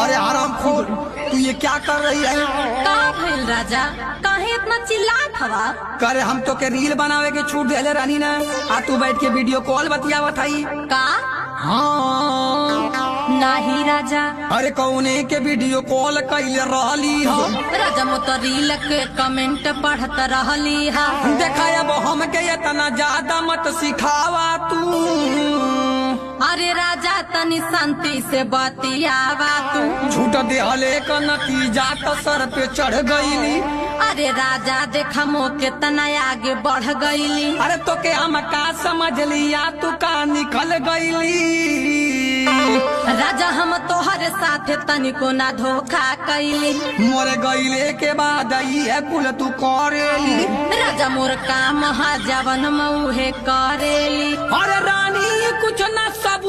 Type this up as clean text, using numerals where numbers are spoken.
अरे आराम खोल, तू ये क्या कर रही है? का भइल राजा, काहे इतना चिल्लात हवा? करे हम तो के रील बनावे के छूट देले रानी ना, आ तू बैठ के वीडियो कॉल बतियावत हई। का? हाँ नाही राजा। अरे कौने के वीडियो कॉल कैले रहली हो? राजा मो तो रील के कमेंट पढ़त रहली हा। देखा अब हमके इतना ज्यादा मत सिखावा तू। अरे राजा तनी शांति से बतियावा तू। झूठ देहले का नतीजा तो सर पे चढ़ गईली। अरे राजा देखा मो कितना आगे बढ़ गईली। अरे तो के हम का समझ लिया, तू का निकल गईली। राजा हम तोहरे साथे तनिको ना धोखा कैली। मोर गईले के बाद ये कुल तू करेली। राजा मोर काम हा जवन मऊहे करेली। अरे रानी कुछ न सब